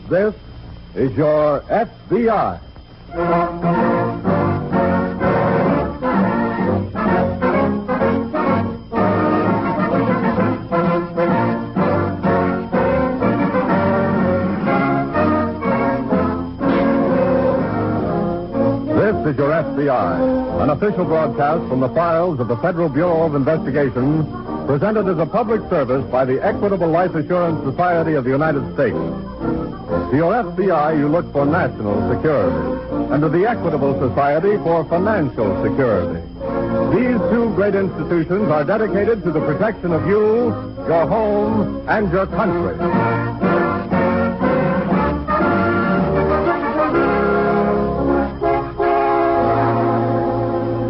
This is your FBI. This is your FBI, an official broadcast from the files of the Federal Bureau of Investigation, presented as a public service by the Equitable Life Assurance Society of the United States. To your FBI, you look for national security, and to the Equitable Society for financial security. These two great institutions are dedicated to the protection of you, your home, and your country.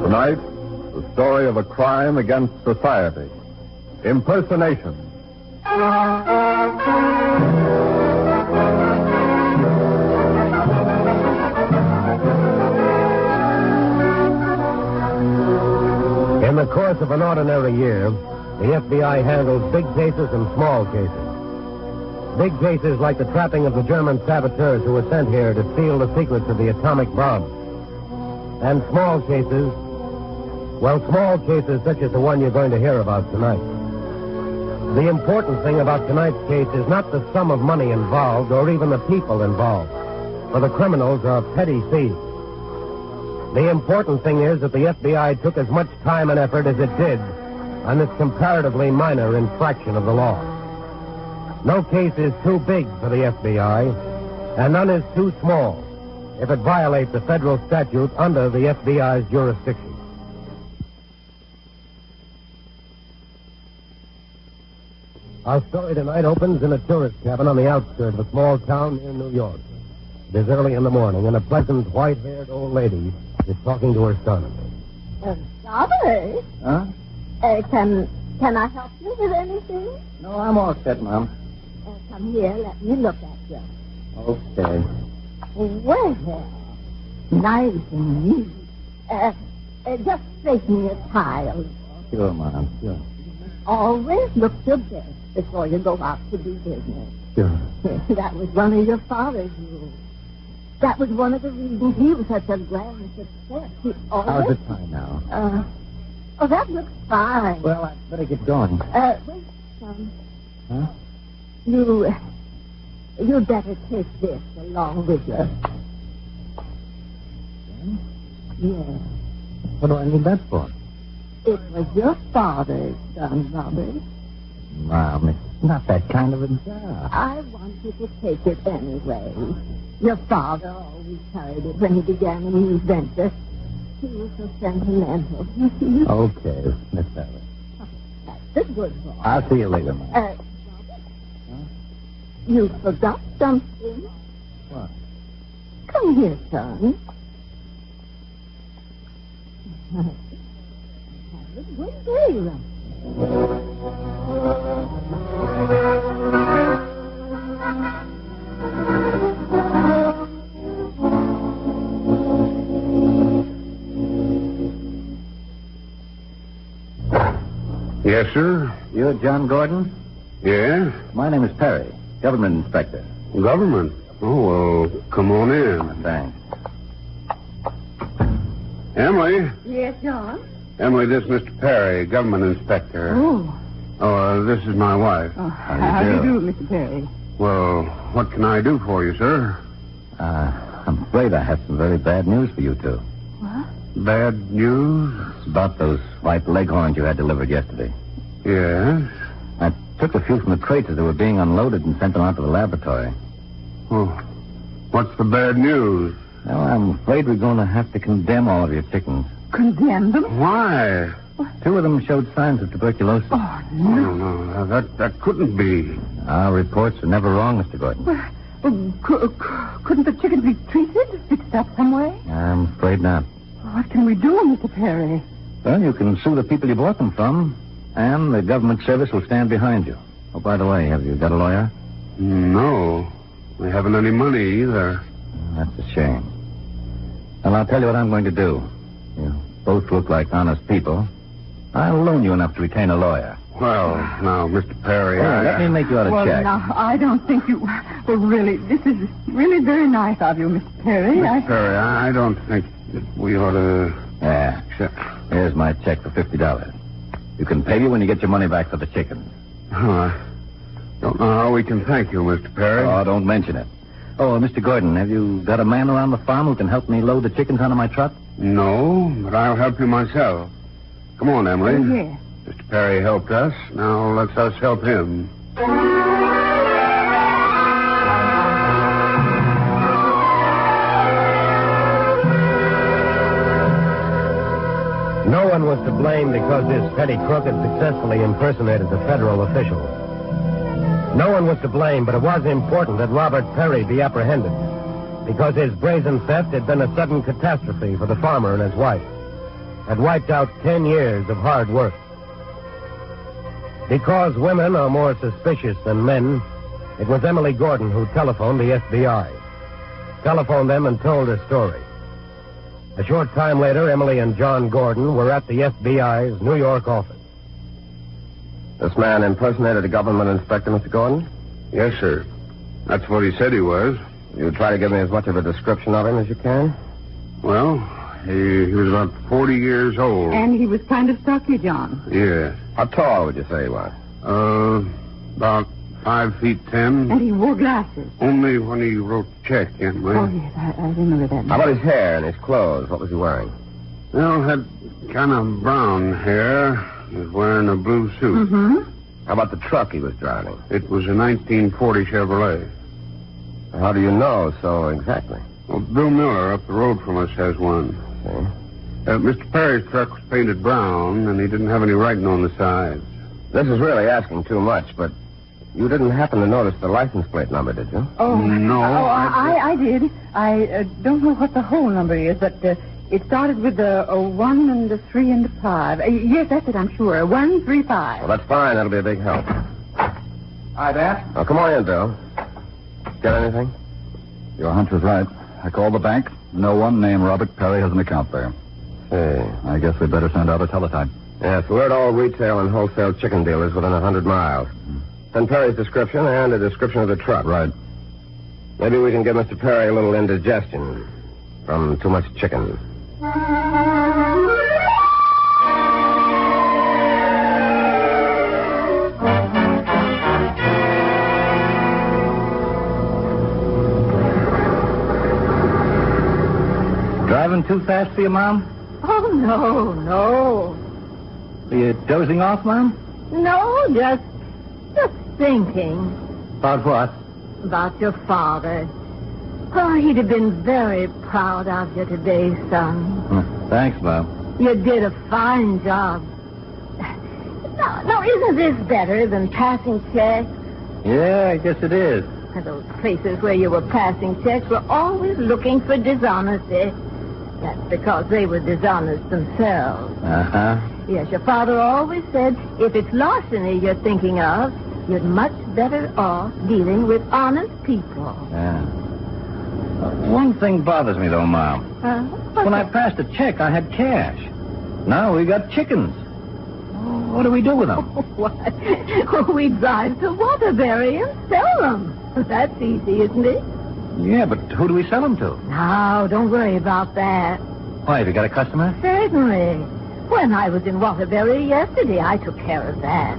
Tonight, the story of a crime against society. Impersonation. In the course of an ordinary year, the FBI handles big cases and small cases. Big cases like the trapping of the German saboteurs who were sent here to steal the secrets of the atomic bomb. And small cases such as the one you're going to hear about tonight. The important thing about tonight's case is not the sum of money involved or even the people involved, for the criminals are petty thieves. The important thing is that the FBI took as much time and effort as it did on this comparatively minor infraction of the law. No case is too big for the FBI, and none is too small if it violates a federal statute under the FBI's jurisdiction. Our story tonight opens in a tourist cabin on the outskirts of a small town near New York. It is early in the morning, and a pleasant, white-haired old lady is talking to her son. Robert? Huh? Can I help you with anything? No, I'm all set, Mom. Come here, let me look at you. Okay. Well, nice and neat. Just straighten your tie a little. Sure, Mom, sure. Always look your best before you go out to do business. Sure. That was one of your father's rules. That was one of the reasons he was such a grand success. He always... How's the time now? That looks fine. Well, I'd better get going. Wait, son. Huh? You'd better take this along with you. Yes. What do I need that for? It was your father's son, Robert. Mom, it's not that kind of a job. I want you to take it anyway. Your father always carried it when he began a new venture. He was so sentimental. Okay, Miss Harris. That's a good boy. I'll see you later, Mom. Robert? Huh? You forgot something. What? Come here, son. Have a good day, Robert. Yes, sir? You're John Gordon? Yes? My name is Perry, government inspector. Government? Oh, well, come on in. Thanks. Emily? Yes, John? Emily, this is Mr. Perry, government inspector. Oh, This is my wife. How do you do, Mr. Perry? Well, what can I do for you, sir? I'm afraid I have some very bad news for you two. What? Bad news? It's about those white leghorns you had delivered yesterday. Yes? I took a few from the crates as they were being unloaded and sent them out to the laboratory. Oh, what's the bad news? Well, I'm afraid we're going to have to condemn all of your chickens. Condemn them? Why? Two of them showed signs of tuberculosis. Oh, no. No, that couldn't be. Our reports are never wrong, Mr. Gordon. Couldn't the chickens be treated, fixed up some way? I'm afraid not. What can we do, Mr. Perry? Well, you can sue the people you bought them from, and the government service will stand behind you. Oh, by the way, have you got a lawyer? No. We haven't any money either. That's a shame. Well, I'll tell you what I'm going to do. You both look like honest people. I'll loan you enough to retain a lawyer. Well, now, Mr. Perry, Let me make you out a check. Now, I don't think you... Well, really, this is really very nice of you, Mr. Perry. Mr. Perry, I don't think that we ought to... Yeah. Here's my check for $50. You can pay me when you get your money back for the chicken. I don't know how we can thank you, Mr. Perry. Oh, don't mention it. Oh, Mr. Gordon, have you got a man around the farm who can help me load the chickens onto my truck? No, but I'll help you myself. Come on, Emily. Oh, yes. Mr. Perry helped us. Now let's us help him. No one was to blame because this petty crook had successfully impersonated the federal officials. No one was to blame, but it was important that Robert Perry be apprehended because his brazen theft had been a sudden catastrophe for the farmer and his wife. Had wiped out 10 years of hard work. Because women are more suspicious than men, it was Emily Gordon who telephoned the FBI. Telephoned them and told her story. A short time later, Emily and John Gordon were at the FBI's New York office. This man impersonated a government inspector, Mr. Gordon? Yes, sir. That's what he said he was. You try to give me as much of a description of him as you can? Well, he was about 40 years old. And he was kind of stocky, John. Yes. How tall would you say he was? About 5'10". And he wore glasses. Only when he wrote the check, Emily. Oh, yes, I remember that. How about his hair and his clothes? What was he wearing? Well, had kind of brown hair. He was wearing a blue suit. Mm-hmm. How about the truck he was driving? It was a 1940 Chevrolet. How do you know so exactly? Well, Bill Miller up the road from us has one. Mr. Perry's truck was painted brown, and he didn't have any writing on the sides. This is really asking too much, but you didn't happen to notice the license plate number, did you? Oh, no. I did. I don't know what the whole number is, but it started with a 1 and a 3 and a 5. Yes, that's it, I'm sure. 135. Well, that's fine. That'll be a big help. Hi, Dad. Oh, come on in, Bill. Get anything? Your hunch was right. I called the bank. No one named Robert Perry has an account there. Hey. I guess we'd better send out a teletype. Yes, alert all retail and wholesale chicken dealers within 100 miles. Send Perry's description and a description of the truck. Right. Maybe we can give Mr. Perry a little indigestion from too much chicken. Driving too fast for you, Mom? Oh, no. Are you dozing off, Mom? No, just thinking. About what? About your father. Oh, he'd have been very proud of you today, son. Thanks, Mom. You did a fine job. Now, isn't this better than passing checks? Yeah, I guess it is. Those places where you were passing checks were always looking for dishonesty. That's because they were dishonest themselves. Uh-huh. Yes, your father always said, if it's larceny you're thinking of, you're much better off dealing with honest people. Yeah. One thing bothers me, though, Mom. When I passed a check, I had cash. Now we got chickens. What do we do with them? Why, we drive to Waterbury and sell them. That's easy, isn't it? Yeah, but who do we sell them to? No, don't worry about that. Why, have you got a customer? Certainly. When I was in Waterbury yesterday, I took care of that.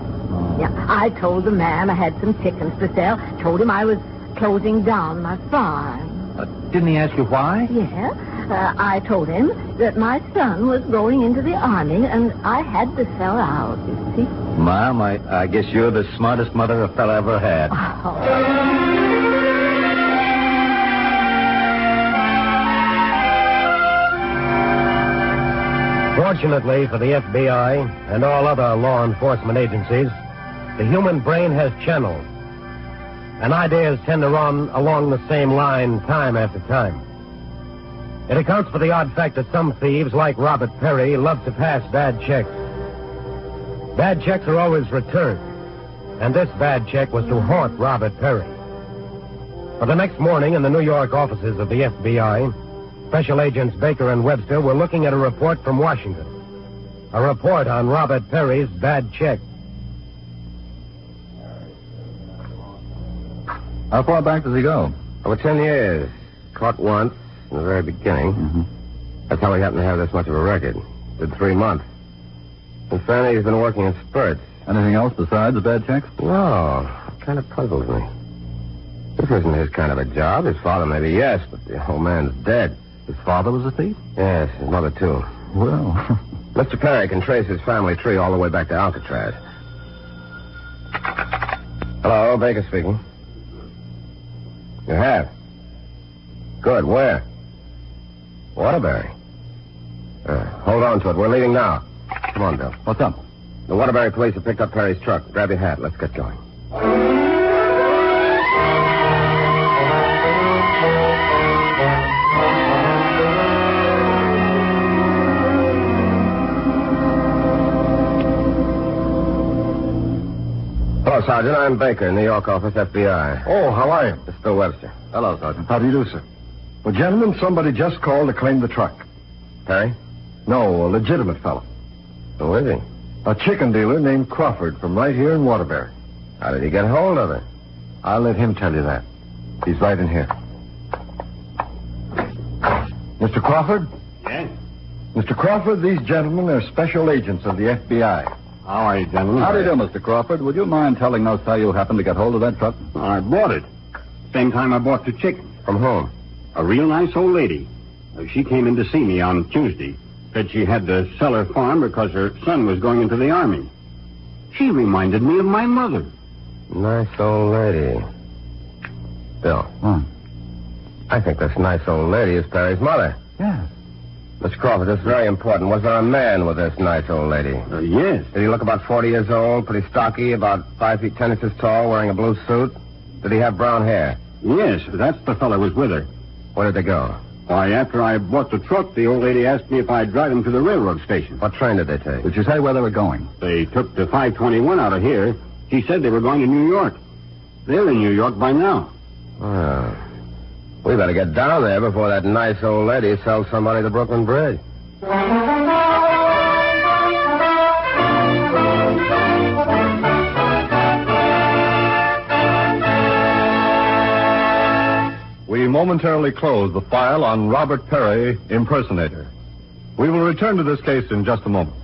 Yeah, I told the man I had some chickens to sell. Told him I was closing down my farm. Didn't he ask you why? Yeah. I told him that my son was going into the army, and I had to sell out, you see. Mom, I guess you're the smartest mother a fella ever had. Oh. Fortunately for the FBI and all other law enforcement agencies, the human brain has channels, and ideas tend to run along the same line time after time. It accounts for the odd fact that some thieves, like Robert Perry, love to pass bad checks. Bad checks are always returned, and this bad check was to haunt Robert Perry. For the next morning, in the New York offices of the FBI, Special Agents Baker and Webster were looking at a report from Washington. A report on Robert Perry's bad check. How far back does he go? Over 10 years. Caught once in the very beginning. Mm-hmm. That's how he happened to have this much of a record. Did 3 months. Since then, he's been working in spurts. Anything else besides the bad checks? No. It kind of puzzles me. This isn't his kind of a job. His father maybe, yes, but the old man's dead. His father was a thief? Yes, his mother, too. Well... Mr. Perry can trace his family tree all the way back to Alcatraz. Hello, Baker speaking. You have? Good, where? Waterbury. Hold on to it. We're leaving now. Come on, Bill. What's up? The Waterbury police have picked up Perry's truck. Grab your hat. Let's get going. Hello, Sergeant. I'm Baker, New York office, FBI. Oh, how are you? Mr. Webster. Hello, Sergeant. How do you do, sir? Well, gentlemen, somebody just called to claim the truck. Perry? No, a legitimate fellow. Who is he? A chicken dealer named Crawford from right here in Waterbury. How did he get hold of it? I'll let him tell you that. He's right in here. Mr. Crawford? Yes? Mr. Crawford, these gentlemen are special agents of the FBI. How are you, gentlemen? How do you do, Mr. Crawford? Would you mind telling us how you happened to get hold of that truck? I bought it. Same time I bought the chicken. From whom? A real nice old lady. She came in to see me on Tuesday. Said she had to sell her farm because her son was going into the Army. She reminded me of my mother. Nice old lady. Bill. I think this nice old lady is Perry's mother. Yeah. Mr. Crawford, this is very important. Was there a man with this nice old lady? Yes. Did he look about 40 years old, pretty stocky, about 5 feet 10 inches tall, wearing a blue suit? Did he have brown hair? Yes, that's the fellow who was with her. Where did they go? Why, after I bought the truck, the old lady asked me if I'd drive him to the railroad station. What train did they take? Did you say where they were going? They took the 521 out of here. She said they were going to New York. They're in New York by now. Well, we better get down there before that nice old lady sells somebody the Brooklyn Bridge. We momentarily close the file on Robert Perry, impersonator. We will return to this case in just a moment.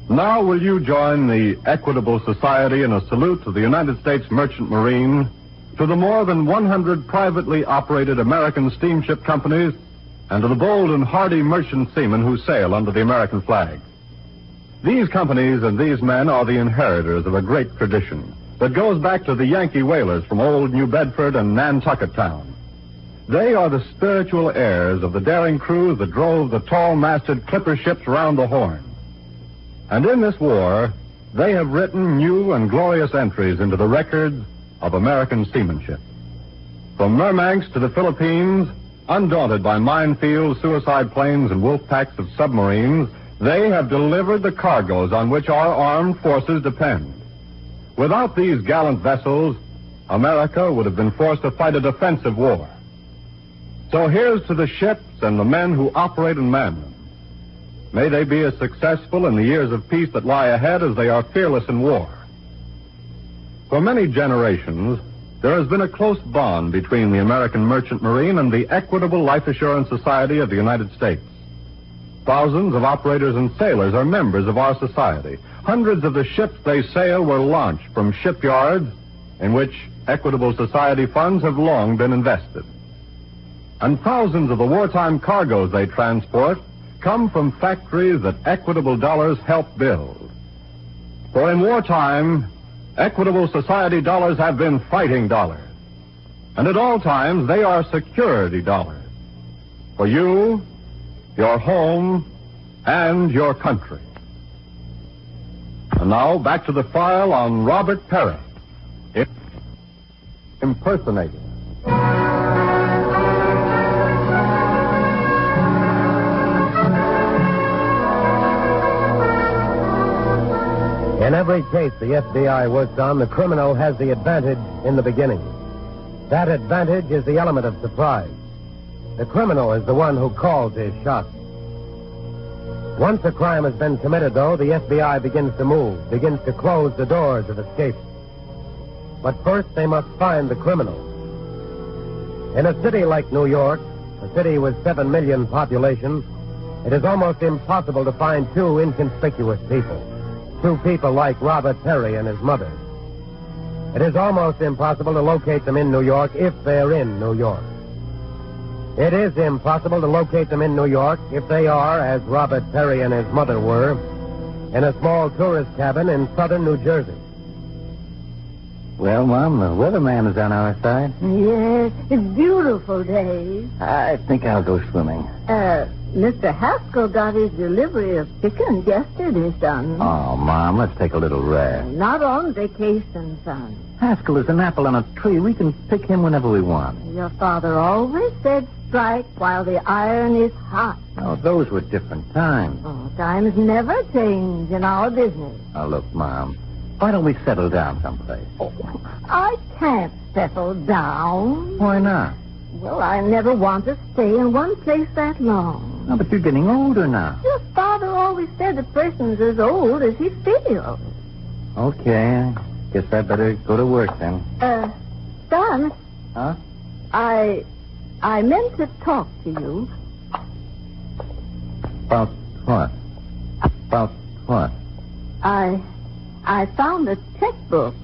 Now, will you join the Equitable Society in a salute to the United States Merchant Marine, to the more than 100 privately operated American steamship companies, and to the bold and hardy merchant seamen who sail under the American flag. These companies and these men are the inheritors of a great tradition that goes back to the Yankee whalers from old New Bedford and Nantucket Town. They are the spiritual heirs of the daring crews that drove the tall-masted clipper ships round the Horn. And in this war, they have written new and glorious entries into the records of American seamanship. From Murmansk to the Philippines, undaunted by minefields, suicide planes, and wolf packs of submarines, they have delivered the cargoes on which our armed forces depend. Without these gallant vessels, America would have been forced to fight a defensive war. So here's to the ships and the men who operate and man them. May they be as successful in the years of peace that lie ahead as they are fearless in war. For many generations, there has been a close bond between the American Merchant Marine and the Equitable Life Assurance Society of the United States. Thousands of operators and sailors are members of our society. Hundreds of the ships they sail were launched from shipyards in which Equitable Society funds have long been invested. And thousands of the wartime cargoes they transport come from factories that Equitable dollars help build. For in wartime, Equitable Society dollars have been fighting dollars. And at all times, they are security dollars. For you, your home, and your country. And now, back to the file on Robert Perry, impersonator. In every case the FBI works on, the criminal has the advantage in the beginning. That advantage is the element of surprise. The criminal is the one who calls his shots. Once a crime has been committed, though, the FBI begins to move, begins to close the doors of escape. But first they must find the criminals. In a city like New York, a city with 7 million population, it is almost impossible to find two inconspicuous people. Two people like Robert Perry and his mother. It is almost impossible to locate them in New York if they're in New York. It is impossible to locate them in New York if they are, as Robert Perry and his mother were, in a small tourist cabin in southern New Jersey. Well, Mom, the weatherman is on our side. Yes, it's beautiful days. I think I'll go swimming. Mr. Haskell got his delivery of chickens yesterday, son. Oh, Mom, let's take a little rest. Not on vacation, son. Haskell is an apple on a tree. We can pick him whenever we want. Your father always said strike while the iron is hot. Oh, those were different times. Oh, times never change in our business. Now, look, Mom, why don't we settle down someplace? Oh, I can't settle down. Why not? Well, I never want to stay in one place that long. No, but you're getting older now. Your father always said a person's as old as he feels. Okay, I guess I better go to work then. Son. Huh? I meant to talk to you. About what? About what? I found a checkbook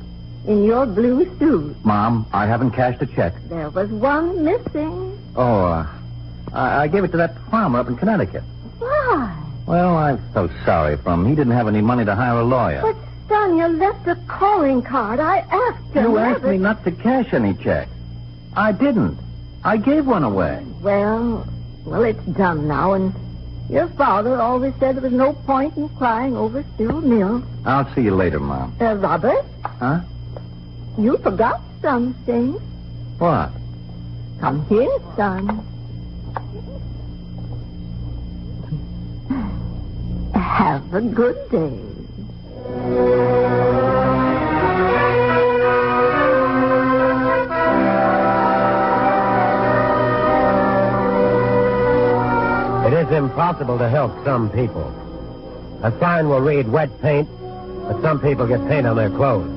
in your blue suit. Mom, I haven't cashed a check. There was one missing. Oh, I gave it to that farmer up in Connecticut. Why? Well, I'm so sorry for him. He didn't have any money to hire a lawyer. But, son, you left a calling card. I asked you. You asked me not to cash any checks. I didn't. I gave one away. Well, it's done now, and your father always said there was no point in crying over spilled milk. I'll see you later, Mom. Robert? Huh? You forgot something. What? Come here, son. Have a good day. It is impossible to help some people. A sign will read wet paint, but some people get paint on their clothes.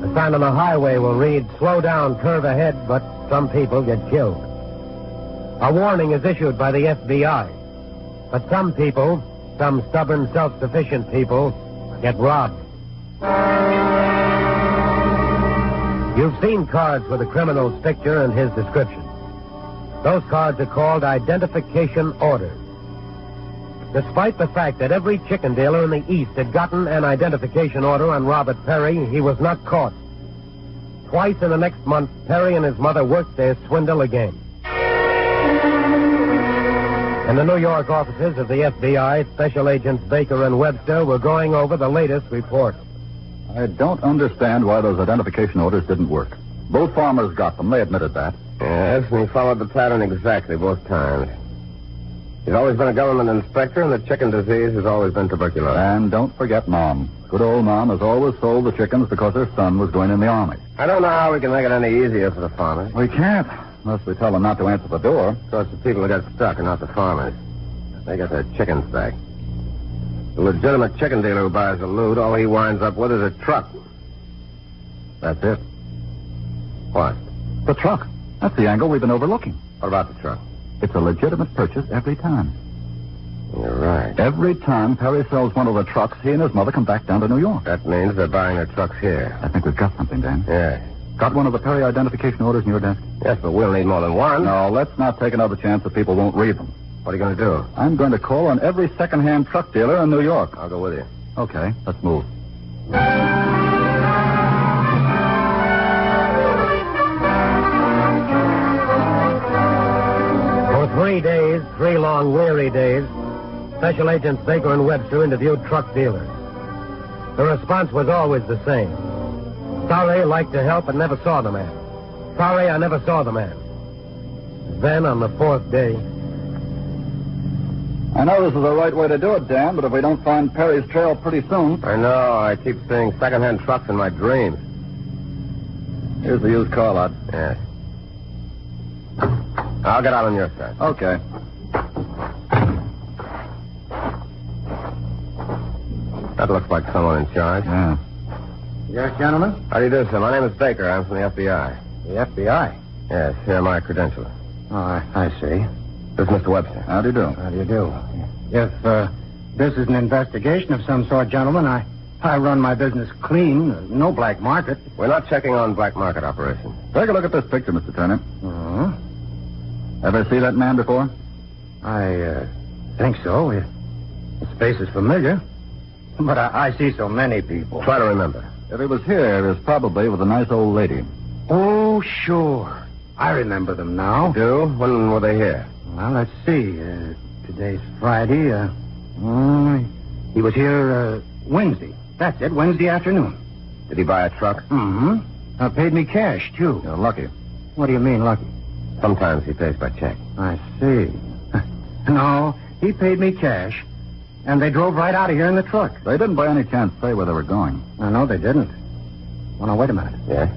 A sign on the highway will read slow down, curve ahead, but some people get killed. A warning is issued by the FBI, but some people, some stubborn, self-sufficient people, get robbed. You've seen cards with a criminal's picture and his description. Those cards are called identification orders. Despite the fact that every chicken dealer in the East had gotten an identification order on Robert Perry, he was not caught. Twice in the next month, Perry and his mother worked their swindle again. In the New York offices of the FBI, Special Agents Baker and Webster were going over the latest report. I don't understand why those identification orders didn't work. Both farmers got them. They admitted that. Yes, and he followed the pattern exactly both times. He's always been a government inspector, and the chicken disease has always been tuberculosis. And don't forget Mom. Good old Mom has always sold the chickens because her son was going in the army. I don't know how we can make it any easier for the farmers. We can't, unless we tell them not to answer the door. So it's the people who got stuck and not the farmers. They get their chickens back. The legitimate chicken dealer who buys the loot, all he winds up with is a truck. That's it. What? The truck. That's the angle we've been overlooking. What about the truck? It's a legitimate purchase every time. You're right. Every time Perry sells one of the trucks, he and his mother come back down to New York. That means they're buying their trucks here. I think we've got something, Dan. Yeah. Got one of the Perry identification orders in your desk? Yes, but we'll need more than one. No, let's not take another chance that people won't read them. What are you going to do? I'm going to call on every second-hand truck dealer in New York. I'll go with you. Okay, let's move. For 3 days, 3 long, weary days, Special Agents Baker and Webster interviewed truck dealers. The response was always the same. Sorry, like to help, but never saw the man. Sorry, I never saw the man. Then, on the 4th day... I know this is the right way to do it, Dan, but if we don't find Perry's trail pretty soon... I know. I keep seeing second-hand trucks in my dreams. Here's the used car lot. Yes. I'll get out on your side. Okay. That looks like someone in charge. Yeah. Yes, gentlemen? How do you do, sir? My name is Baker. I'm from the FBI. The FBI? Yes, here are my credentials. Oh, I see. This is Mr. Webster. How do you do? How do you do? If this is an investigation of some sort, gentlemen, I run my business clean. No black market. We're not checking on black market operations. Take a look at this picture, Mr. Turner. Uh-huh. Ever see that man before? I think so. His face is familiar. But I see so many people. Try to remember. If he was here, it was probably with a nice old lady. Oh, sure. I remember them now. You do? When were they here? Well, let's see. Today's Friday. He was here Wednesday. That's it, Wednesday afternoon. Did he buy a truck? Mm-hmm. Paid me cash, too. You're lucky. What do you mean, lucky? Sometimes he pays by check. I see. No, he paid me cash, and they drove right out of here in the truck. They didn't by any chance say where they were going. No, they didn't. Well, now, wait a minute. Yeah?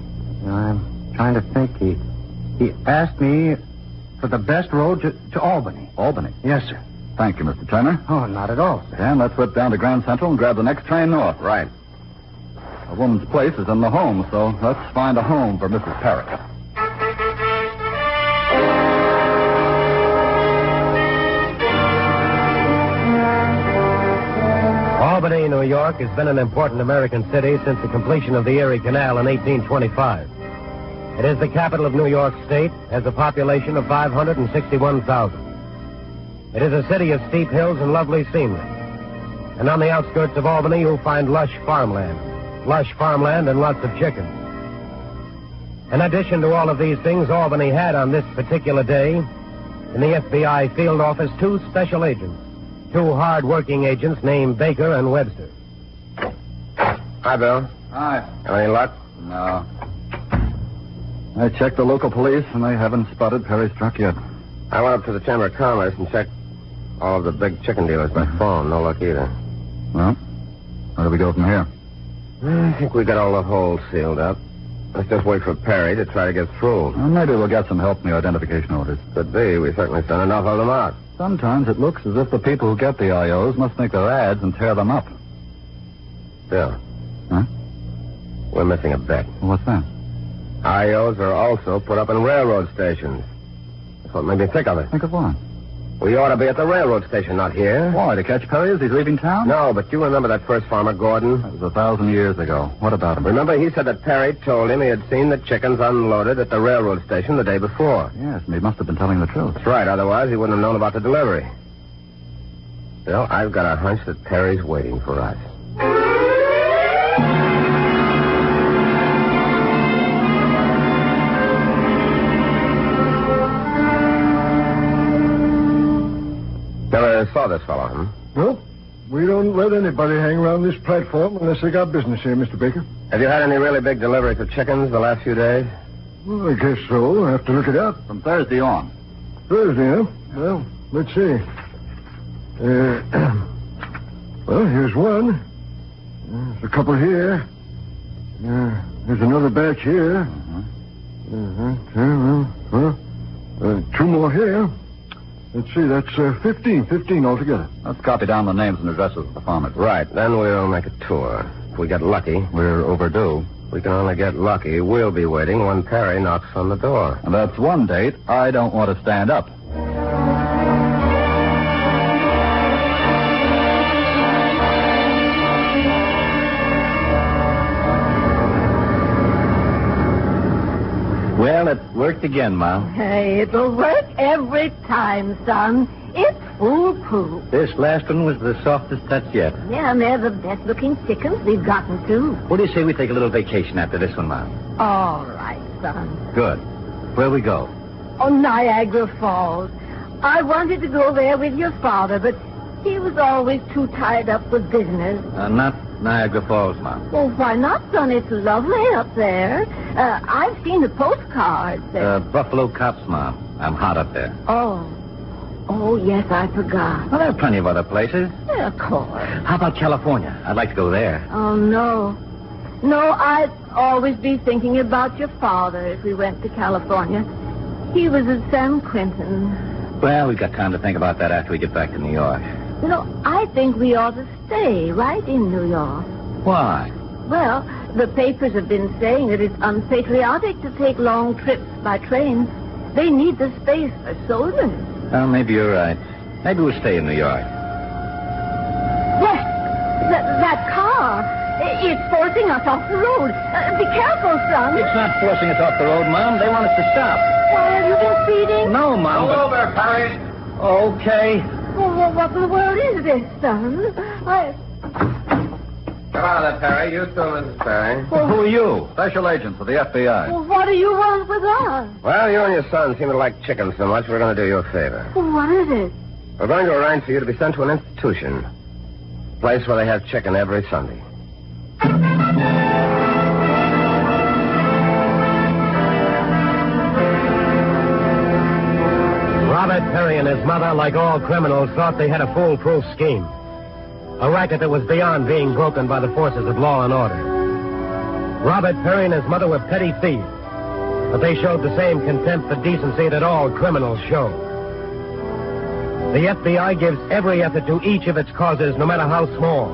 I'm trying to think. He asked me for the best road to Albany. Albany? Yes, sir. Thank you, Mr. Turner. Oh, not at all, sir. And let's whip down to Grand Central and grab the next train north. Right. A woman's place is in the home, so let's find a home for Mrs. Parrott. Albany, New York, has been an important American city since the completion of the Erie Canal in 1825. It is the capital of New York State, has a population of 561,000. It is a city of steep hills and lovely scenery. And on the outskirts of Albany, you'll find lush farmland and lots of chickens. In addition to all of these things, Albany had on this particular day, in the FBI field office, two special agents, two hard-working agents named Baker and Webster. Hi, Bill. Hi. Have any luck? No. I checked the local police, and they haven't spotted Perry's truck yet. I went up to the Chamber of Commerce and checked all of the big chicken dealers by phone. No luck either. Well, where do we go from here? I think we got all the holes sealed up. Let's just wait for Perry to try to get through. Well, maybe we'll get some help in the identification orders. Could be. We certainly sent enough of them out. Sometimes it looks as if the people who get the IOs must make their ads and tear them up. Bill. Huh? We're missing a bet. What's that? IOs are also put up in railroad stations. That's what made me think of it. Think of what? We ought to be at the railroad station, not here. Why, to catch Perry as he's leaving town? No, but you remember that first farmer, Gordon? That was 1,000 years ago. What about him? Remember, he said that Perry told him he had seen the chickens unloaded at the railroad station the day before. Yes, and he must have been telling the truth. That's right. Otherwise, he wouldn't have known about the delivery. Bill, I've got a hunch that Perry's waiting for us. Never saw this fellow, huh? Nope. We don't let anybody hang around this platform unless they got business here, Mr. Baker. Have you had any really big deliveries of chickens the last few days? Well, I guess so. I'll have to look it up. From Thursday on. Thursday, huh? Well, let's see. Well, here's one. There's a couple here. There's another batch here. Two more here. Let's see, that's 15 altogether. Let's copy down the names and addresses of the farmers. Right, then we'll make a tour. If we get lucky. We're overdue. We can only get lucky. We'll be waiting when Perry knocks on the door. And that's one date I don't want to stand up. Well, it worked again, Mom. Hey, it'll work every time, son. It's foolproof. This last one was the softest touch yet. Yeah, and they're the best-looking chickens we've gotten, too. What do you say we take a little vacation after this one, Mom? All right, son. Good. Where we go? Oh, Niagara Falls. I wanted to go there with your father, but he was always too tied up with business. Not Niagara Falls, Mom. Well, why not, son? It's lovely up there. I've seen the postcards. Buffalo Cops, Mom. I'm hot up there. Oh, yes, I forgot. Well, there are plenty of other places. Yeah, of course. How about California? I'd like to go there. Oh, no. No, I'd always be thinking about your father if we went to California. He was at San Quentin. Well, we've got time to think about that after we get back to New York. You know, I think we ought to stay right in New York. Why? Well, The papers have been saying that it's unpatriotic to take long trips by train. They need the space for soldiers. Well, maybe you're right. Maybe we'll stay in New York. What? That car. It's forcing us off the road. Be careful, son. It's not forcing us off the road, Mom. They want us to stop. Why, have you been speeding? No, Mom. Pull over, Perry. Okay. Well, what in the world is this, son? Come on, then, Perry. You too, Mrs. Perry. Who are you? Special agents of the FBI. Well, what do you want with us? Well, you and your son seem to like chicken so much, we're going to do you a favor. Well, what is it? We're going to arrange for you to be sent to an institution. A place where they have chicken every Sunday. Robert Perry and his mother, like all criminals, thought they had a foolproof scheme. A racket that was beyond being broken by the forces of law and order. Robert Perry and his mother were petty thieves, but they showed the same contempt for decency that all criminals show. The FBI gives every effort to each of its causes, no matter how small,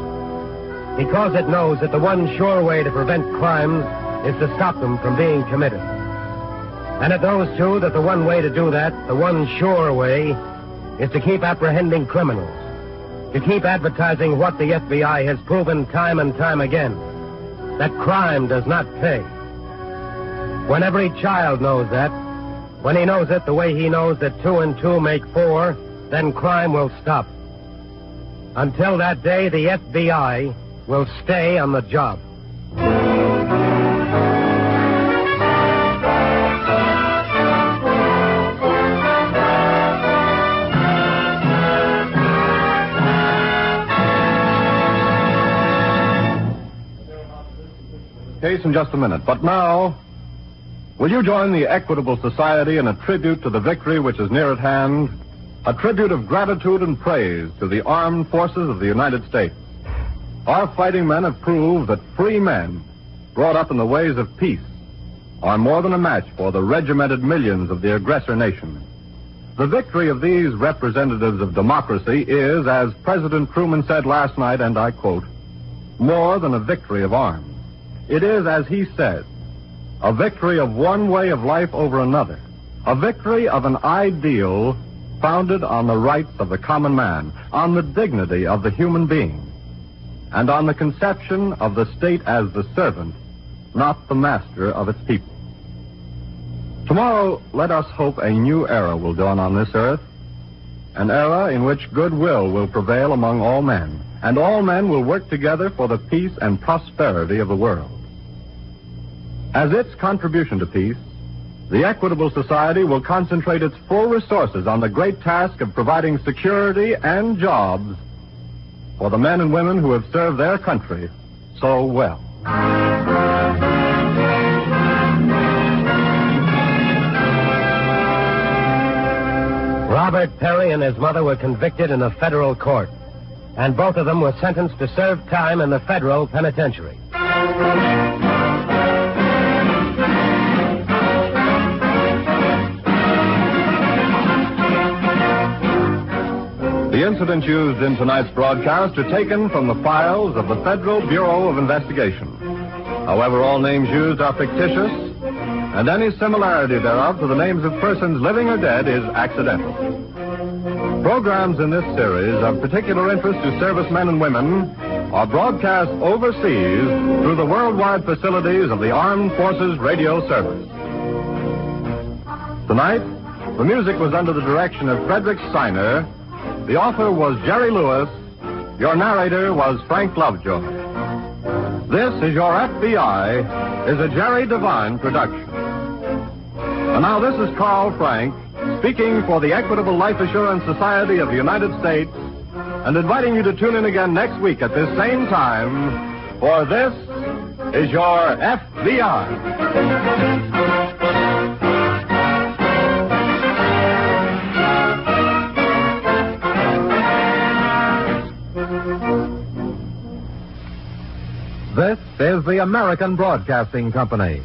because it knows that the one sure way to prevent crimes is to stop them from being committed. And it knows, too, that the one way to do that, the one sure way, is to keep apprehending criminals, to keep advertising what the FBI has proven time and time again, that crime does not pay. When every child knows that, when he knows it the way he knows that 2 and 2 make 4, then crime will stop. Until that day, the FBI will stay on the job. Case in just a minute. But now, will you join the Equitable Society in a tribute to the victory which is near at hand? A tribute of gratitude and praise to the armed forces of the United States. Our fighting men have proved that free men, brought up in the ways of peace, are more than a match for the regimented millions of the aggressor nation. The victory of these representatives of democracy is, as President Truman said last night, and I quote, more than a victory of arms. It is, as he said, a victory of one way of life over another, a victory of an ideal founded on the rights of the common man, on the dignity of the human being, and on the conception of the state as the servant, not the master of its people. Tomorrow, let us hope a new era will dawn on this earth, an era in which goodwill will prevail among all men, and all men will work together for the peace and prosperity of the world. As its contribution to peace, the Equitable Society will concentrate its full resources on the great task of providing security and jobs for the men and women who have served their country so well. Robert Perry and his mother were convicted in a federal court, and both of them were sentenced to serve time in the federal penitentiary. The incidents used in tonight's broadcast are taken from the files of the Federal Bureau of Investigation. However, all names used are fictitious, and any similarity thereof to the names of persons living or dead is accidental. Programs in this series of particular interest to servicemen and women are broadcast overseas through the worldwide facilities of the Armed Forces Radio Service. Tonight, the music was under the direction of Frederick Steiner. The author was Jerry Lewis. Your narrator was Frank Lovejoy. This is Your FBI is a Jerry Devine production. And now this is Carl Frank speaking for the Equitable Life Assurance Society of the United States and inviting you to tune in again next week at this same time for This is Your FBI. This is the American Broadcasting Company.